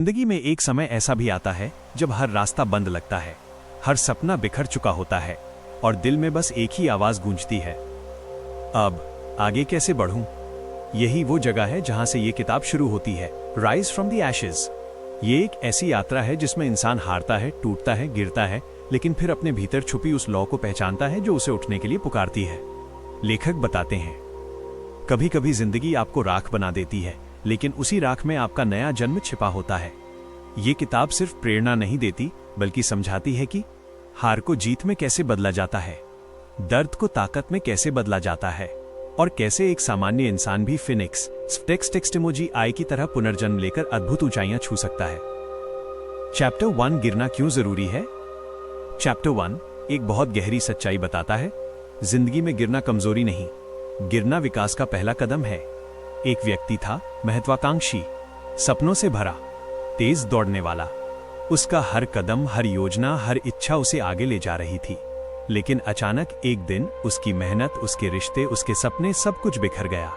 जिंदगी में एक समय ऐसा भी आता है जब हर रास्ता बंद लगता है, हर सपना बिखर चुका होता है और दिल में बस एक ही आवाज गूंजती है, अब आगे कैसे बढ़ूं? यही वो जगह है जहां से ये किताब शुरू होती है, राइज फ्रॉम द एशेज। ये एक ऐसी यात्रा है जिसमें इंसान हारता है, टूटता है, गिरता है, लेकिन फिर अपने भीतर छुपी उस लौ को पहचानता है जो उसे उठने के लिए पुकारती है। लेखक बताते हैं, कभी कभी जिंदगी आपको राख बना देती है, लेकिन उसी राख में आपका नया जन्म छिपा होता है। ये किताब सिर्फ प्रेरणा नहीं देती, बल्कि समझाती है कि हार को जीत में कैसे बदला जाता है, दर्द को ताकत में कैसे बदला जाता है, और कैसे एक सामान्य इंसान भी फिनिक्स टेक्स्ट इमोजी आई की तरह पुनर्जन्म लेकर अद्भुत ऊंचाइयां छू सकता है। चैप्टर 1, गिरना क्यों जरूरी है। चैप्टर 1 एक बहुत गहरी सच्चाई बताता है, जिंदगी में गिरना कमजोरी नहीं, गिरना विकास का पहला कदम है। एक व्यक्ति था, महत्वाकांक्षी, सपनों से भरा, तेज दौड़ने वाला। उसका हर कदम, हर योजना, हर इच्छा उसे आगे ले जा रही थी। लेकिन अचानक एक दिन उसकी मेहनत, उसके रिश्ते, उसके सपने, सब कुछ बिखर गया।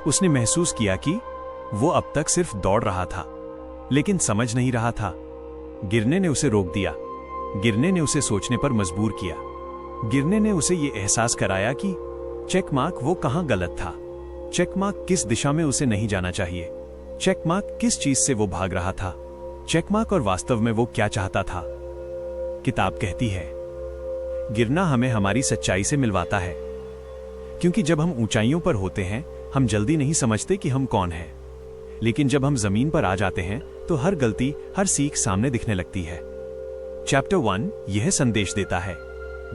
उसने महसूस किया कि वो अब तक सिर्फ दौड़ रहा था, लेकिन समझ नहीं रहा था। गिरने ने उसे रोक दिया, गिरने ने उसे सोचने पर मजबूर किया, गिरने ने उसे ये एहसास कराया कि चेक मार्क वो कहां गलत था, चेक मार्क किस दिशा में उसे नहीं जाना चाहिए, चेक मार्क किस चीज से वो भाग रहा था, चेक मार्क और वास्तव में वो क्या चाहता था। किताब कहती है, गिरना हमें हमारी सच्चाई से मिलवाता है, क्योंकि जब हम ऊंचाइयों पर होते हैं हम जल्दी नहीं समझते कि हम कौन हैं, लेकिन जब हम जमीन पर आ जाते हैं तो हर गलती, हर सीख सामने दिखने लगती है। चैप्टर 1 यह संदेश देता है,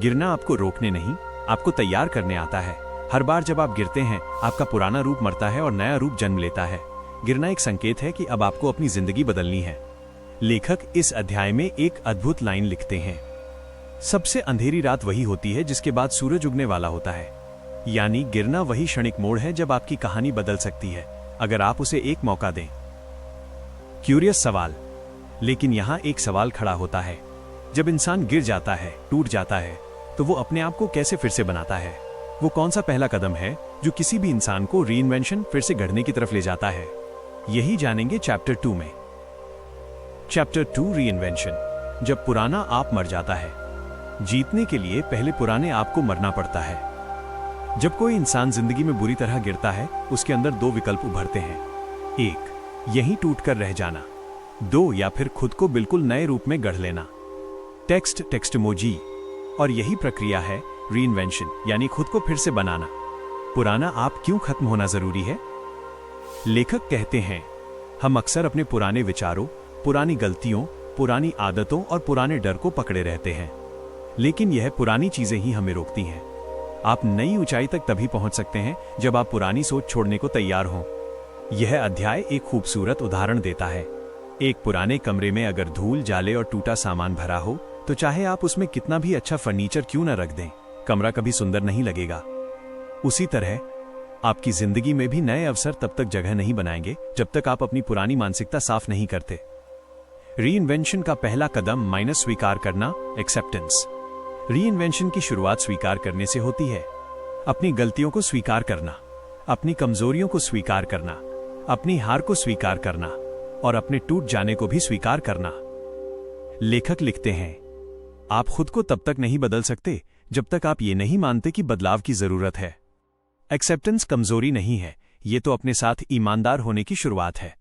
गिरना आपको रोकने नहीं, आपको तैयार करने आता है। हर बार जब आप गिरते हैं, आपका पुराना रूप मरता है और नया रूप जन्म लेता है। गिरना एक संकेत है कि अब आपको अपनी जिंदगी बदलनी है। लेखक इस अध्याय में एक अद्भुत लाइन लिखते हैं, सबसे अंधेरी रात वही होती है जिसके बाद सूरज उगने वाला होता है। यानी गिरना वही क्षणिक मोड़ है जब आपकी कहानी बदल सकती है, अगर आप उसे एक मौका दें। क्यूरियस सवाल, लेकिन यहां एक सवाल खड़ा होता है, जब इंसान गिर जाता है, टूट जाता है, तो वो अपने आप को कैसे फिर से बनाता है? वो कौन सा पहला कदम है जो किसी भी इंसान को रीइन्वेंशन, फिर से गढ़ने की तरफ ले जाता है? यही जानेंगे चैप्टर 2 में। Chapter 2, reinvention. जब पुराना आप मर जाता है, जीतने के लिए पहले पुराने आप को मरना पड़ता है। जब कोई इंसान जिंदगी में बुरी तरह गिरता है, उसके अंदर 2 विकल्प उभरते हैं, 1 यहीं टूट कर रह जाना, 2 या फिर खुद को बिल्कुल नए रूप में गढ़ लेना। Text emoji. और यही प्रक्रिया है रीइन्वेंशन, यानी खुद को फिर से बनाना। पुराना आप क्यों खत्म होना जरूरी है? लेखक कहते हैं, हम अक्सर अपने पुराने विचारों, पुरानी गलतियों, पुरानी आदतों और पुराने डर को पकड़े रहते हैं, लेकिन यह पुरानी चीजें ही हमें रोकती हैं। आप नई ऊंचाई तक तभी पहुंच सकते हैं जब आप पुरानी सोच छोड़ने को तैयार हों। यह अध्याय एक खूबसूरत उदाहरण देता है। एक पुराने कमरे में अगर धूल, जाले और टूटा सामान भरा हो, तो चाहे आप उसमें कितना भी अच्छा फर्नीचर क्यों न रख दें, कमरा कभी सुंदर नहीं लगेगा। उसी तरह आपकी जिंदगी में भी नए अवसर तब तक जगह नहीं बनाएंगे जब तक आप अपनी पुरानी मानसिकता साफ नहीं करते। रीइन्वेंशन का पहला कदम माइनस स्वीकार करना, एक्सेप्टेंस। रीइन्वेंशन की शुरुआत स्वीकार करने से होती है। अपनी गलतियों को स्वीकार करना, अपनी कमजोरियों को स्वीकार करना, अपनी हार को स्वीकार करना और अपने टूट जाने को भी स्वीकार करना। लेखक लिखते हैं, आप खुद को तब तक नहीं बदल सकते जब तक आप ये नहीं मानते कि बदलाव की जरूरत है। एक्सेप्टेंस कमजोरी नहीं है, ये तो अपने साथ ईमानदार होने की शुरुआत है।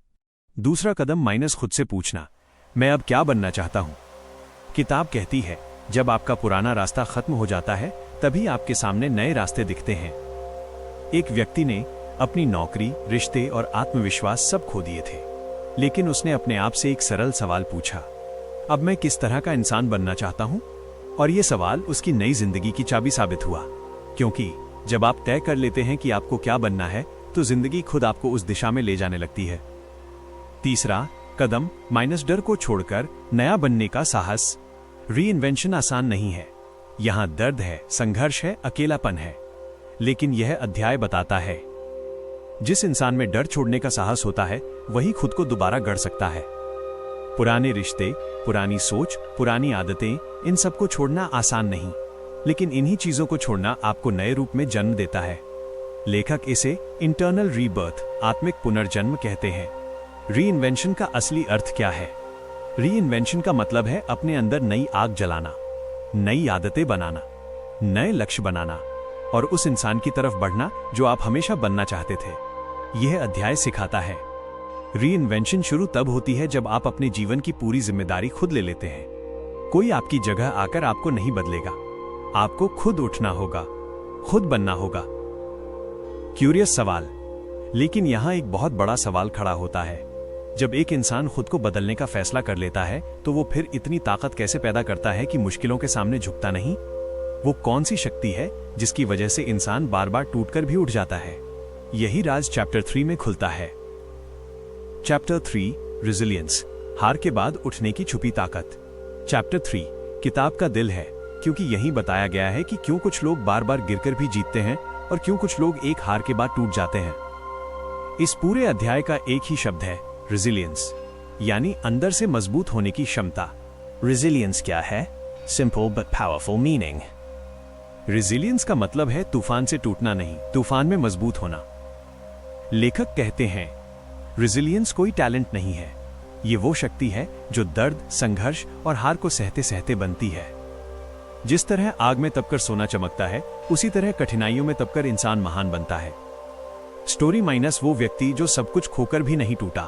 दूसरा कदम माइनस खुद से पूछना, मैं अब क्या बनना चाहता हूं। किताब कहती है, जब आपका पुराना रास्ता खत्म हो जाता है, तभी आपके सामने नए रास्ते दिखते हैं। एक व्यक्ति ने अपनी नौकरी, रिश्ते और आत्मविश्वास सब खो दिए थे, लेकिन उसने अपने आप से एक सरल सवाल पूछा, अब मैं किस तरह का इंसान बनना चाहता हूं? और यह सवाल उसकी नई जिंदगी की चाबी साबित हुआ, क्योंकि जब आप तय कर लेते हैं कि आपको क्या बनना है, तो जिंदगी खुद आपको उस दिशा में ले जाने लगती है। तीसरा कदम, माइनस डर को छोड़कर नया बनने का साहस। रीइन्वेंशन आसान नहीं है, यहां दर्द है, संघर्ष है, अकेलापन है, लेकिन यह अध्याय बताता है, जिस इंसान में डर छोड़ने का साहस होता है, वही खुद को दोबारा गढ़ सकता है। पुराने रिश्ते, पुरानी सोच, पुरानी आदतें, इन सबको छोड़ना आसान नहीं, लेकिन इन्हीं चीजों को छोड़ना आपको नए रूप में जन्म देता है। लेखक इसे इंटरनल रीबर्थ, आत्मिक पुनर्जन्म कहते हैं। रीइन्वेंशन का असली अर्थ क्या है? रीइन्वेंशन का मतलब है अपने अंदर नई आग जलाना, नई आदतें बनाना, नए लक्ष्य बनाना और उस इंसान की तरफ बढ़ना जो आप हमेशा बनना चाहते थे। यह अध्याय सिखाता है रीइन्वेंशन शुरू तब होती है जब आप अपने जीवन की पूरी जिम्मेदारी खुद ले लेते हैं। कोई आपकी जगह आकर आपको नहीं बदलेगा, आपको खुद उठना होगा, खुद बनना होगा। क्यूरियस सवाल, लेकिन यहां एक बहुत बड़ा सवाल खड़ा होता है। जब एक इंसान खुद को बदलने का फैसला कर लेता है तो वो फिर इतनी ताकत कैसे पैदा करता है कि मुश्किलों के सामने झुकता नहीं? वो कौन सी शक्ति है जिसकी वजह से इंसान बार बार टूटकर भी उठ जाता है? यही राज चैप्टर 3 में खुलता है। चैप्टर 3, रेजिलियंस, हार के बाद उठने की छुपी ताकत। चैप्टर 3 किताब का दिल है, क्योंकि यही बताया गया है कि क्यों कुछ लोग बार बार गिरकर भी जीतते हैं और क्यों कुछ लोग एक हार के बाद टूट जाते हैं। इस पूरे अध्याय का एक ही शब्द है, रेजिलियंस, यानी अंदर से मजबूत होने की क्षमता। रेजिलियंस क्या है? Simple but powerful meaning. Resilience का मतलब है तूफान से टूटना नहीं, तूफान में मजबूत होना। लेखक कहते हैं रेजिलियंस कोई टैलेंट नहीं है, ये वो शक्ति है जो दर्द, संघर्ष और हार को सहते सहते बनती है। जिस तरह आग में तपकर सोना चमकता है, उसी तरह कठिनाइयों में तपकर इंसान महान बनता है। स्टोरी माइनस वो व्यक्ति जो सब कुछ खोकर भी नहीं टूटा।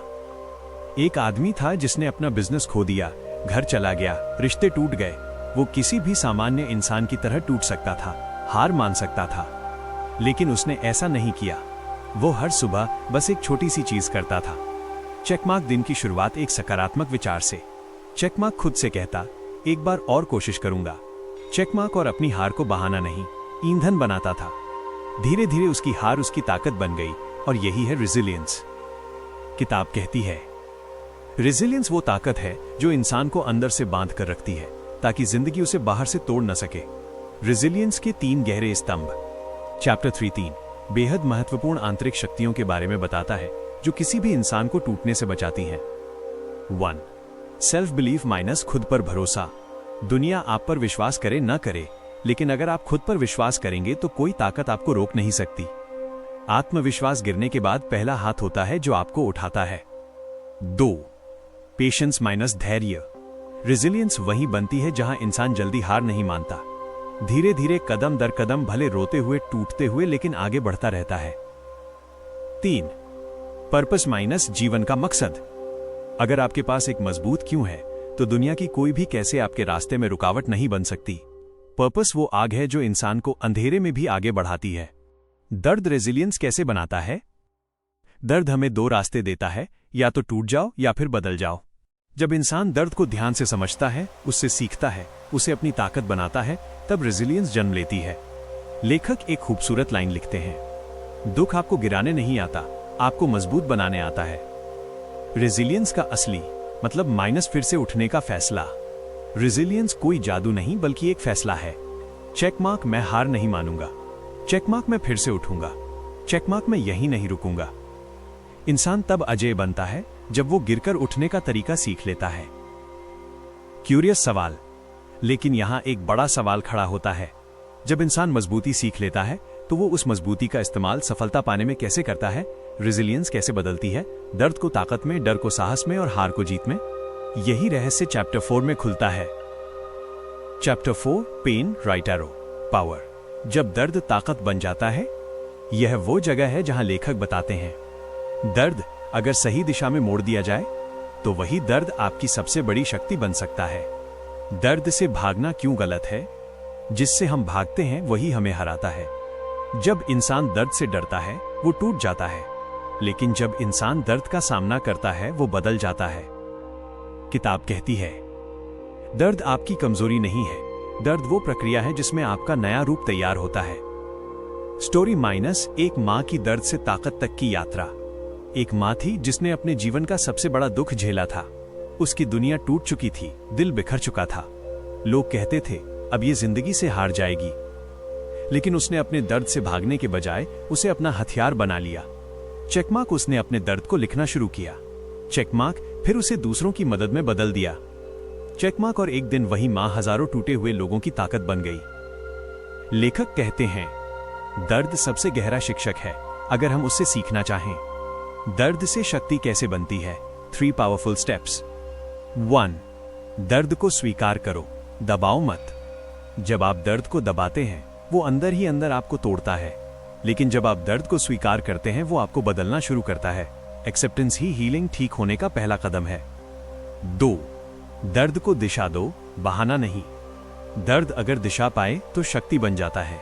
एक आदमी था जिसने अपना बिजनेस खो दिया, घर चला गया, रिश्ते टूट गए। वो किसी भी सामान्य इंसान की तरह टूट सकता था, हार मान सकता था, लेकिन उसने ऐसा नहीं किया। वो हर सुबह बस एक छोटी सी चीज करता था। चेकमार्क दिन की शुरुआत एक सकारात्मक विचार से। चेकमार्क खुद से कहता, एक बार और कोशिश करूंगा। चेकमार्क और अपनी हार को बहाना नहीं, ईंधन बनाता था। धीरे धीरे उसकी हार उसकी ताकत बन गई और यही है रेजिलियंस। किताब कहती है रेजिलियंस वो ताकत है जो इंसान को अंदर से बांध कर रखती है ताकि जिंदगी उसे बाहर से तोड़ न सके। रेजिलियंस के 3 गहरे स्तंभ। चैप्टर 3 बेहद महत्वपूर्ण आंतरिक शक्तियों के बारे में बताता है जो किसी भी इंसान को टूटने से बचाती हैं। 1. सेल्फ बिलीफ माइनस खुद पर भरोसा। दुनिया आप पर विश्वास करे न करे, लेकिन अगर आप खुद पर विश्वास करेंगे तो कोई ताकत आपको रोक नहीं सकती। आत्मविश्वास गिरने के बाद पहला हाथ होता है जो आपको उठाता है। 2. पेशेंस माइनस धैर्य। रेजिलियंस वहीं बनती है जहां इंसान जल्दी हार नहीं मानता। धीरे धीरे कदम दर कदम, भले रोते हुए, टूटते हुए, लेकिन आगे बढ़ता रहता है। 3. पर्पस माइनस जीवन का मकसद। अगर आपके पास एक मजबूत क्यों है तो दुनिया की कोई भी कैसे आपके रास्ते में रुकावट नहीं बन सकती। पर्पस वो आग है जो इंसान को अंधेरे में भी आगे बढ़ाती है। दर्द रेजिलियंस कैसे बनाता है? दर्द हमें 2 रास्ते देता है, या तो टूट जाओ या फिर बदल जाओ। जब इंसान दर्द को ध्यान से समझता है, उससे सीखता है, उसे अपनी ताकत बनाता है, तब रेजिलियंस जन्म लेती है। लेखक एक खूबसूरत लाइन लिखते हैं, दुख आपको गिराने नहीं आता, आपको मजबूत बनाने आता है। रेजिलियंस का असली मतलब माइनस फिर से उठने का फैसला। रेजिलियंस कोई जादू नहीं बल्कि एक फैसला है। चेकमार्क मैं हार नहीं मानूंगा, चेकमार्क मैं फिर से उठूंगा, चेकमार्क मैं यहीं नहीं रुकूंगा। इंसान तब अजय बनता है जब वो गिरकर उठने का तरीका सीख लेता है। क्यूरियस सवाल, लेकिन यहां एक बड़ा सवाल खड़ा होता है। जब इंसान मजबूती सीख लेता है तो वो उस मजबूती का इस्तेमाल सफलता पाने में कैसे करता है? रेजिलियंस कैसे बदलती है दर्द को ताकत में, डर को साहस में और हार को जीत में? यही रहस्य चैप्टर 4 में खुलता है। Chapter 4 pain right arrow power. जब दर्द ताकत बन जाता है, यह वो जगह है जहां लेखक बताते हैं दर्द अगर सही दिशा में मोड़ दिया जाए तो वही दर्द आपकी सबसे बड़ी शक्ति बन सकता है। दर्द से भागना क्यों गलत है? जिससे हम भागते हैं वही हमें हराता है। जब इंसान दर्द से डरता है वो टूट जाता है, लेकिन जब इंसान दर्द का सामना करता है वो बदल जाता है। किताब कहती है दर्द आपकी कमजोरी नहीं है, दर्द वो प्रक्रिया है जिसमें आपका नया रूप तैयार होता है। स्टोरी माइनस एक मां की दर्द से ताकत तक की यात्रा। एक मां थी जिसने अपने जीवन का सबसे बड़ा दुख झेला था। उसकी दुनिया टूट चुकी थी, दिल बिखर चुका था। लोग कहते थे अब ये जिंदगी से हार जाएगी, लेकिन उसने अपने दर्द से भागने के बजाय उसे अपना हथियार बना लिया। चेकमार्क उसने अपने दर्द को लिखना शुरू किया। चेकमार्क फिर उसे दूसरों की मदद में बदल दिया। चेकमार्क और एक दिन वही मां हजारों टूटे हुए लोगों की ताकत बन गई। लेखक कहते हैं दर्द सबसे गहरा शिक्षक है अगर हम उससे सीखना चाहें। दर्द से शक्ति कैसे बनती है? 3 पावरफुल स्टेप्स। 1. दर्द को स्वीकार करो, दबाओ मत। जब आप दर्द को दबाते हैं वो अंदर ही अंदर आपको तोड़ता है, लेकिन जब आप दर्द को स्वीकार करते हैं वो आपको बदलना शुरू करता है। एक्सेप्टेंस ही हीलिंग ठीक होने का पहला कदम है। 2. दर्द को दिशा दो, बहाना नहीं। दर्द अगर दिशा पाए तो शक्ति बन जाता है,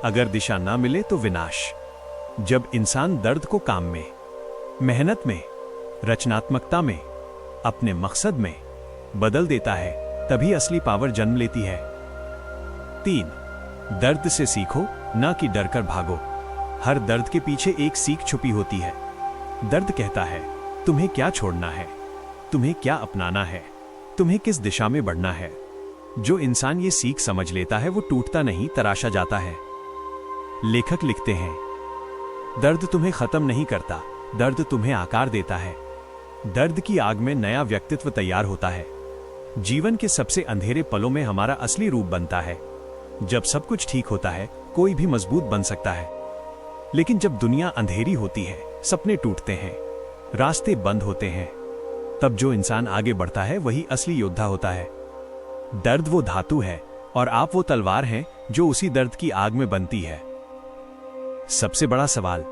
अगर दिशा ना मिले तो विनाश। जब इंसान दर्द को काम में, मेहनत में, रचनात्मकता में, अपने मकसद में बदल देता है, तभी असली पावर जन्म लेती है। 3. दर्द से सीखो, ना कि डर कर भागो। हर दर्द के पीछे एक सीख छुपी होती है। दर्द कहता है तुम्हें क्या छोड़ना है, तुम्हें क्या अपनाना है, तुम्हें किस दिशा में बढ़ना है। जो इंसान ये सीख समझ लेता है वो टूटता नहीं, तराशा जाता है। लेखक लिखते हैं, दर्द तुम्हें खत्म नहीं करता, दर्द तुम्हें आकार देता है। दर्द की आग में नया व्यक्तित्व तैयार होता है। जीवन के सबसे अंधेरे पलों में हमारा असली रूप बनता है। जब सब कुछ ठीक होता है कोई भी मजबूत बन सकता है, लेकिन जब दुनिया अंधेरी होती है, सपने टूटते हैं, रास्ते बंद होते हैं, तब जो इंसान आगे बढ़ता है वही असली योद्धा होता है। दर्द वो धातु है और आप वो तलवार हैं जो उसी दर्द की आग में बनती है। सबसे बड़ा सवाल,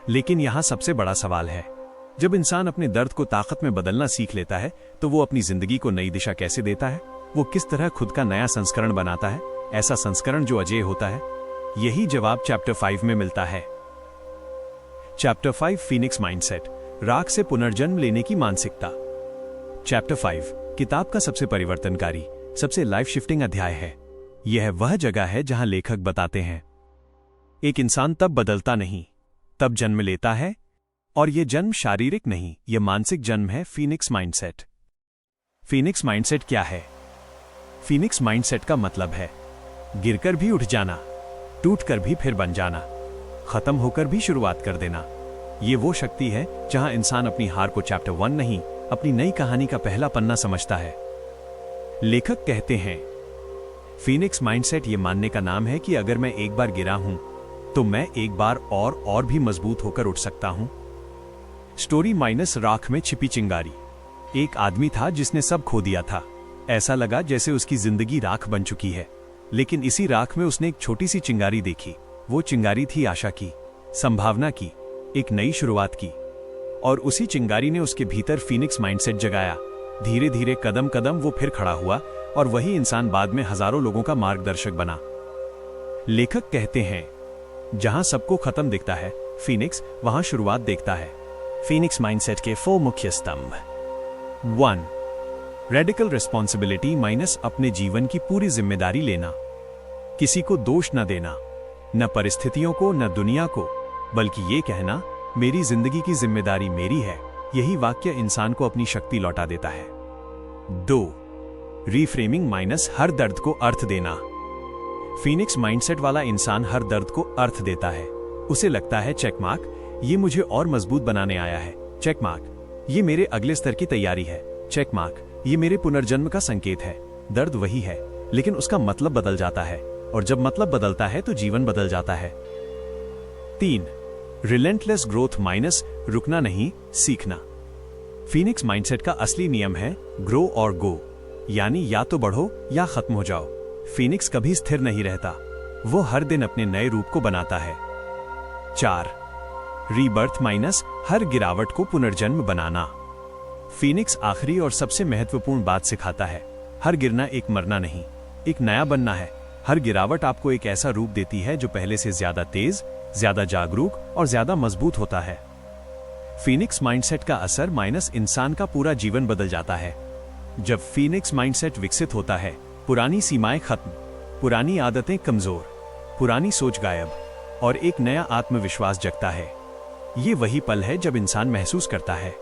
लेकिन यहां सबसे बड़ा सवाल है, जब इंसान अपने दर्द को ताकत में बदलना सीख लेता है तो वो अपनी जिंदगी को नई दिशा कैसे देता है? वो किस तरह खुद का नया संस्करण बनाता है, ऐसा संस्करण जो अजेय होता है? यही जवाब चैप्टर 5 में मिलता है। चैप्टर 5 फीनिक्स माइंडसेट, राख से पुनर्जन्म लेने की मानसिकता। चैप्टर 5 किताब का सबसे परिवर्तनकारी, सबसे लाइफ शिफ्टिंग अध्याय है। यह वह जगह है जहां लेखक बताते हैं, एक इंसान तब बदलता नहीं, तब जन्म लेता है, और यह जन्म शारीरिक नहीं, यह मानसिक जन्म है। Phoenix mindset. फीनिक्स माइंडसेट क्या है? फीनिक्स माइंडसेट का मतलब है गिरकर भी उठ जाना, टूटकर भी फिर बन जाना, खत्म होकर भी शुरुआत कर देना। ये वो शक्ति है जहां इंसान अपनी हार को चैप्टर 1 नहीं, अपनी नई कहानी का पहला पन्ना समझता है। लेखक कहते हैं, फीनिक्स माइंडसेट ये मानने का नाम है कि अगर मैं एक बार गिरा हूं तो मैं एक बार और भी मजबूत होकर उठ सकता हूं। स्टोरी माइनस राख में छिपी चिंगारी। एक आदमी था जिसने सब खो दिया था। ऐसा लगा जैसे उसकी जिंदगी राख बन चुकी है, लेकिन इसी राख में उसने एक छोटी सी चिंगारी देखी। वो चिंगारी थी आशा की, संभावना की, एक नई शुरुआत की। और उसी चिंगारी ने उसके भीतर फीनिक्स माइंडसेट जगाया। धीरे धीरे, कदम कदम वो फिर खड़ा हुआ, और वही इंसान बाद में हजारों लोगों का मार्गदर्शक बना। लेखक कहते हैं, जहां सबको खत्म दिखता है, फीनिक्स वहां शुरुआत देखता है। फीनिक्स माइंडसेट के 4 मुख्य स्तंभ। 1. रेडिकल रिस्पॉन्सिबिलिटी माइनस अपने जीवन की पूरी जिम्मेदारी लेना। किसी को दोष न देना, न परिस्थितियों को, न दुनिया को, बल्कि ये कहना, मेरी जिंदगी की जिम्मेदारी मेरी है। यही वाक्य इंसान को अपनी शक्ति लौटा देता है। 2. रीफ्रेमिंग माइनस हर दर्द को अर्थ देना। फीनिक्स माइंडसेट वाला इंसान हर दर्द को अर्थ देता है। उसे लगता है, चेकमार्क, ये मुझे और मजबूत बनाने आया है। चेकमार्क, ये मेरे अगले स्तर की तैयारी है। चेकमार्क, ये मेरे पुनर्जन्म का संकेत है। दर्द वही है, लेकिन उसका मतलब बदल जाता है, और जब मतलब बदलता है तो जीवन बदल जाता है। 3. रिलेंटलेस ग्रोथ माइनस रुकना नहीं, सीखना। फीनिक्स माइंडसेट का असली नियम है ग्रो और गो, यानी या तो बढ़ो या खत्म हो जाओ। फीनिक्स कभी स्थिर नहीं रहता, वो हर दिन अपने नए रूप को बनाता है। 4. रीबर्थ माइनस हर गिरावट को पुनर्जन्म बनाना। फीनिक्स आखिरी और सबसे महत्वपूर्ण बात सिखाता है, हर गिरना एक मरना नहीं, एक नया बनना है। हर गिरावट आपको एक ऐसा रूप देती है जो पहले से ज्यादा तेज, ज्यादा जागरूक और ज्यादा मजबूत होता है। फीनिक्स माइंडसेट का असर माइनस इंसान का पूरा जीवन बदल जाता है। जब फीनिक्स माइंडसेट विकसित होता है, पुरानी सीमाएं खत्म, पुरानी आदतें कमजोर, पुरानी सोच गायब, और एक नया आत्मविश्वास जगता है। ये वही पल है जब इंसान महसूस करता है,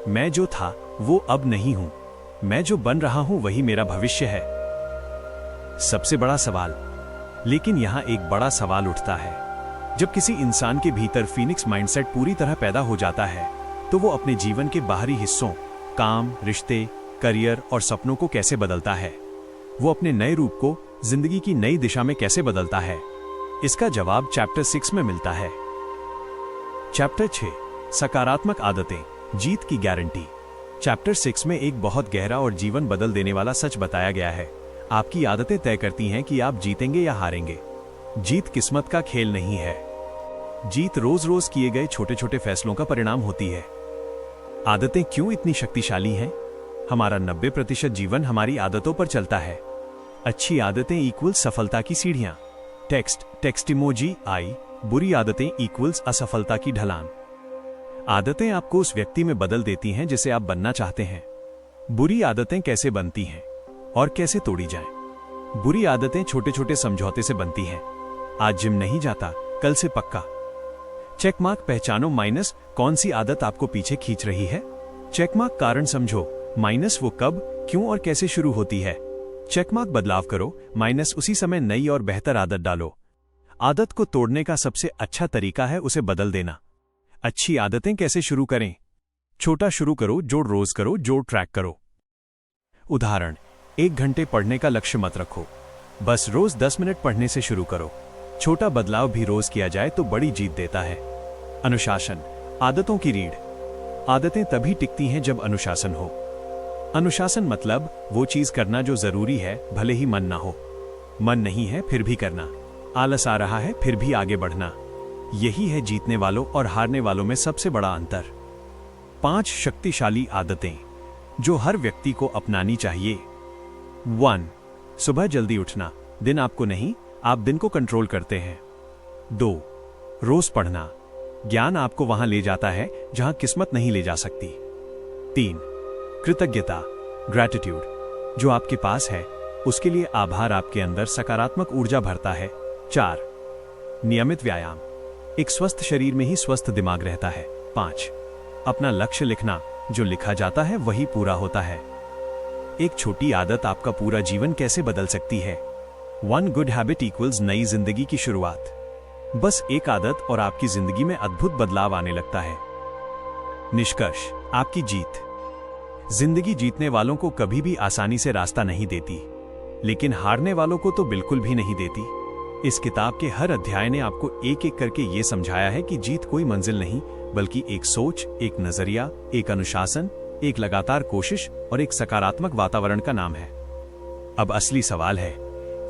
मैं जो था वो अब नहीं हूं, मैं जो बन रहा हूं वही मेरा भविष्य है। सबसे बड़ा सवाल, लेकिन यहां एक बड़ा सवाल उठता है, जब किसी इंसान के भीतर फीनिक्स माइंडसेट पूरी तरह पैदा हो जाता है तो वो अपने जीवन के बाहरी हिस्सों, काम, रिश्ते, करियर और सपनों को कैसे बदलता है? वो अपने नए रूप को जिंदगी की नई दिशा में कैसे बदलता है? इसका जवाब चैप्टर 6 में मिलता है। चैप्टर 6 सकारात्मक आदतें, जीत की गारंटी। चैप्टर 6 में एक बहुत गहरा और जीवन बदल देने वाला सच बताया गया है। आपकी आदतें तय करती हैं कि आप जीतेंगे या हारेंगे। जीत किस्मत का खेल नहीं है। जीत रोज रोज किए गए छोटे छोटे फैसलों का परिणाम होती है। आदतें क्यों इतनी शक्तिशाली हैं? हमारा 90% जीवन हमारी आदतों पर चलता है। अच्छी आदतें इक्वल्स सफलता की सीढ़ियां। टेक्स्ट इमोजी आई। बुरी आदतें इक्वल्स असफलता की ढलान। आदतें आपको उस व्यक्ति में बदल देती हैं जिसे आप बनना चाहते हैं। बुरी आदतें कैसे बनती हैं और कैसे तोड़ी जाएं? बुरी आदतें छोटे छोटे समझौते से बनती हैं। आज जिम नहीं जाता, कल से पक्का। चेकमार्क पहचानो माइनस कौन सी आदत आपको पीछे खींच रही है। चेकमार्क कारण समझो माइनस वो कब, क्यों और कैसे शुरू होती है। चेकमार्क बदलाव करो माइनस उसी समय नई और बेहतर आदत डालो। आदत को तोड़ने का सबसे अच्छा तरीका है उसे बदल देना। अच्छी आदतें कैसे शुरू करें? छोटा शुरू करो, जोड़ रोज करो, जोड़ ट्रैक करो। उदाहरण, 1 घंटे पढ़ने का लक्ष्य मत रखो, बस रोज 10 मिनट पढ़ने से शुरू करो। छोटा बदलाव भी रोज किया जाए तो बड़ी जीत देता है। अनुशासन, आदतों की रीढ़। आदतें तभी टिकती हैं जब अनुशासन हो। अनुशासन मतलब वो चीज करना जो जरूरी है, भले ही मन ना हो। मन नहीं है फिर भी करना, आलस आ रहा है फिर भी आगे बढ़ना। यही है जीतने वालों और हारने वालों में सबसे बड़ा अंतर। 5 शक्तिशाली आदतें जो हर व्यक्ति को अपनानी चाहिए। 1. सुबह जल्दी उठना। दिन आपको नहीं, आप दिन को कंट्रोल करते हैं। 2. रोज पढ़ना। ज्ञान आपको वहां ले जाता है जहां किस्मत नहीं ले जा सकती। 3. कृतज्ञता, ग्रैटिट्यूड। जो आपके पास है उसके लिए आभार आपके अंदर सकारात्मक ऊर्जा भरता है। 4. नियमित व्यायाम। एक स्वस्थ शरीर में ही स्वस्थ दिमाग रहता है। 5. अपना लक्ष्य लिखना। जो लिखा जाता है वही पूरा होता है। एक छोटी आदत आपका पूरा जीवन कैसे बदल सकती है? 1 गुड हैबिट इक्वल्स नई जिंदगी की शुरुआत। बस एक आदत और आपकी जिंदगी में अद्भुत बदलाव आने लगता है। निष्कर्ष, आपकी जीत। जिंदगी जीतने वालों को कभी भी आसानी से रास्ता नहीं देती, लेकिन हारने वालों को तो बिल्कुल भी नहीं देती। इस किताब के हर अध्याय ने आपको एक एक करके ये समझाया है कि जीत कोई मंजिल नहीं, बल्कि एक सोच, एक नजरिया, एक अनुशासन, एक लगातार कोशिश और एक सकारात्मक वातावरण का नाम है। अब असली सवाल है,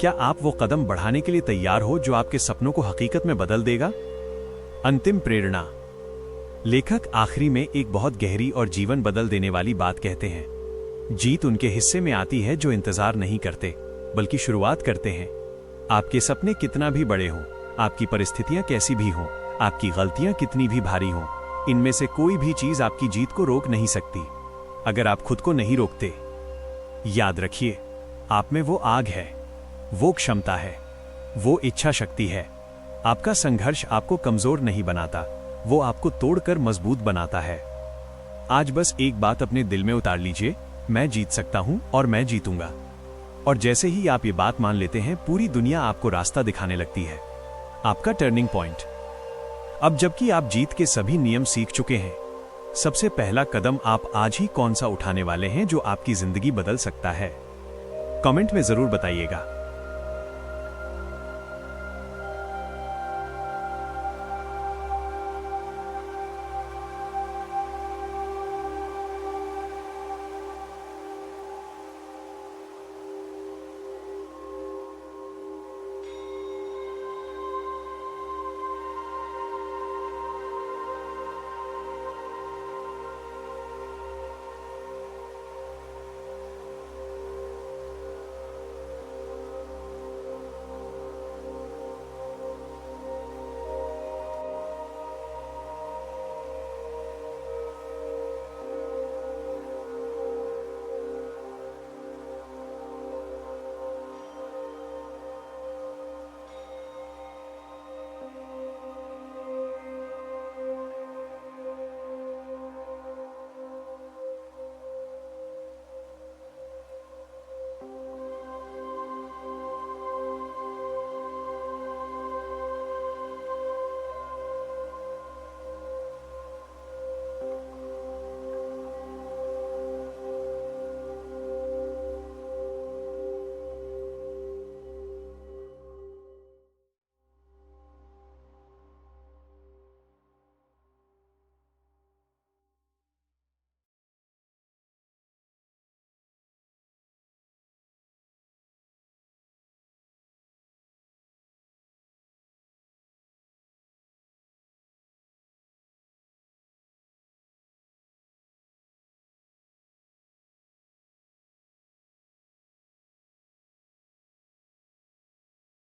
क्या आप वो कदम बढ़ाने के लिए तैयार हो जो आपके सपनों को हकीकत में बदल देगा? अंतिम प्रेरणा। लेखक आखिरी में एक बहुत गहरी और जीवन बदल देने वाली बात कहते हैं। जीत उनके हिस्से में आती है जो इंतजार नहीं करते, बल्कि शुरुआत करते हैं। आपके सपने कितना भी बड़े हों, आपकी परिस्थितियां कैसी भी हों, आपकी गलतियां कितनी भी भारी हों, इनमें से कोई भी चीज आपकी जीत को रोक नहीं सकती, अगर आप खुद को नहीं रोकते। याद रखिए, आप में वो आग है, वो क्षमता है, वो इच्छा शक्ति है। आपका संघर्ष आपको कमजोर नहीं बनाता, वो आपको तोड़कर मजबूत बनाता है। आज बस एक बात अपने दिल में उतार लीजिए, मैं जीत सकता हूं और मैं जीतूंगा। और जैसे ही आप ये बात मान लेते हैं, पूरी दुनिया आपको रास्ता दिखाने लगती है। आपका टर्निंग पॉइंट। अब जबकि आप जीत के सभी नियम सीख चुके हैं, सबसे पहला कदम आप आज ही कौन सा उठाने वाले हैं जो आपकी जिंदगी बदल सकता है? कमेंट में जरूर बताइएगा।